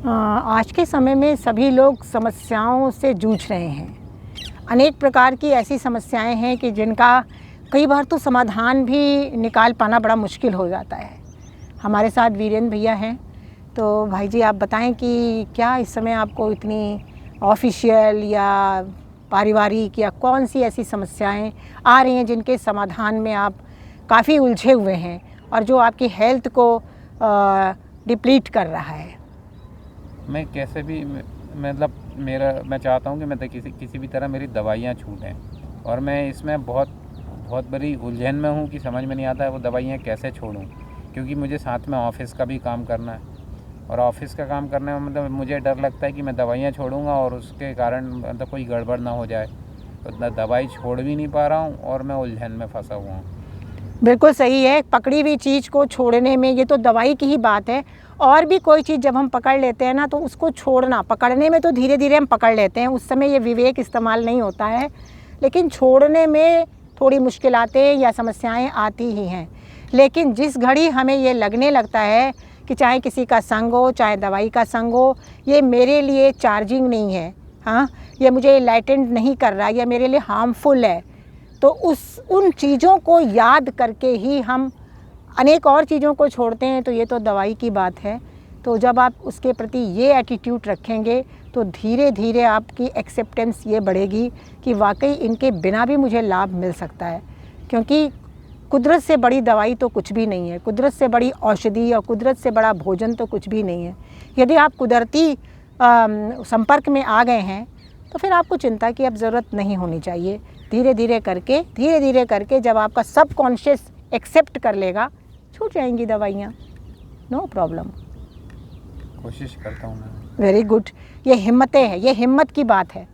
आज के समय में सभी लोग समस्याओं से जूझ रहे हैं। अनेक प्रकार की ऐसी समस्याएं हैं कि जिनका कई बार तो समाधान भी निकाल पाना बड़ा मुश्किल हो जाता है। हमारे साथ वीरेंद्र भैया हैं, तो भाई जी आप बताएं कि क्या इस समय आपको इतनी ऑफिशियल या पारिवारिक या कौन सी ऐसी समस्याएं आ रही हैं जिनके समाधान में आप काफ़ी उलझे हुए हैं और जो आपकी हेल्थ को डिप्लीट कर रहा है। मैं कैसे भी मतलब मैं चाहता हूँ कि मैं किसी भी तरह मेरी दवाइयाँ छूटें, और मैं इसमें बहुत बड़ी उलझन में हूँ कि समझ में नहीं आता है वो दवाइयाँ कैसे छोड़ूं, क्योंकि मुझे साथ में ऑफिस का भी काम करना है, और ऑफिस का काम करने में मतलब मुझे डर लगता है कि मैं दवाइयाँ छोड़ूंगा और उसके कारण मतलब कोई गड़बड़ ना हो जाए, तो दवाई छोड़ भी नहीं पा रहा हूँ और मैं उलझन में फंसा हुआ हूँ। बिल्कुल सही है। पकड़ी हुई चीज़ को छोड़ने में, ये तो दवाई की ही बात है, और भी कोई चीज़ जब हम पकड़ लेते हैं ना तो उसको छोड़ना, पकड़ने में तो धीरे धीरे हम पकड़ लेते हैं, उस समय ये विवेक इस्तेमाल नहीं होता है, लेकिन छोड़ने में थोड़ी मुश्किलातें या समस्याएं आती ही हैं। लेकिन जिस घड़ी हमें ये लगने लगता है कि चाहे किसी का संग हो, चाहे दवाई का संग हो, ये मेरे लिए चार्जिंग नहीं है, हाँ, ये मुझे लाइटेंड नहीं कर रहा, या मेरे लिए हार्मफुल है, तो उन चीज़ों को याद करके ही हम अनेक और चीज़ों को छोड़ते हैं। तो ये तो दवाई की बात है। तो जब आप उसके प्रति ये एटीट्यूड रखेंगे तो धीरे धीरे आपकी एक्सेप्टेंस ये बढ़ेगी कि वाकई इनके बिना भी मुझे लाभ मिल सकता है, क्योंकि कुदरत से बड़ी दवाई तो कुछ भी नहीं है, कुदरत से बड़ी औषधि और कुदरत से बड़ा भोजन तो कुछ भी नहीं है। यदि आप कुदरती संपर्क में आ गए हैं तो फिर आपको चिंता की अब ज़रूरत नहीं होनी चाहिए। धीरे धीरे करके जब आपका सब कॉन्शियस एक्सेप्ट कर लेगा, छूट जाएंगी दवाइयाँ, नो प्रॉब्लम। कोशिश करता हूँ मैं। Very good. ये हिम्मतें हैं, ये हिम्मत की बात है।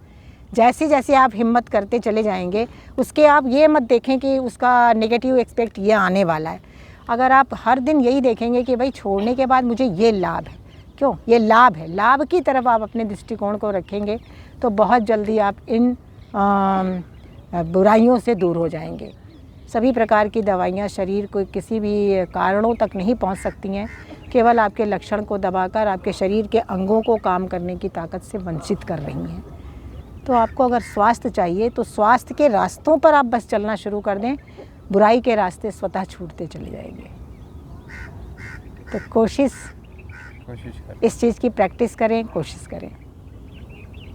जैसे जैसे आप हिम्मत करते चले जाएंगे, उसके आप ये मत देखें कि उसका नेगेटिव एक्सपेक्ट ये आने वाला है। अगर आप हर दिन यही देखेंगे कि भाई छोड़ने के बाद मुझे ये लाभ है, क्यों ये लाभ है, लाभ की तरफ आप अपने दृष्टिकोण को रखेंगे तो बहुत जल्दी आप इन बुराइयों से दूर हो जाएंगे। सभी प्रकार की दवाइयाँ शरीर को किसी भी कारणों तक नहीं पहुंच सकती हैं, केवल आपके लक्षण को दबाकर आपके शरीर के अंगों को काम करने की ताकत से वंचित कर रही हैं। तो आपको अगर स्वास्थ्य चाहिए तो स्वास्थ्य के रास्तों पर आप बस चलना शुरू कर दें, बुराई के रास्ते स्वतः छूटते चले जाएंगे। तो कोशिश करें। इस चीज़ की प्रैक्टिस करें, कोशिश करें।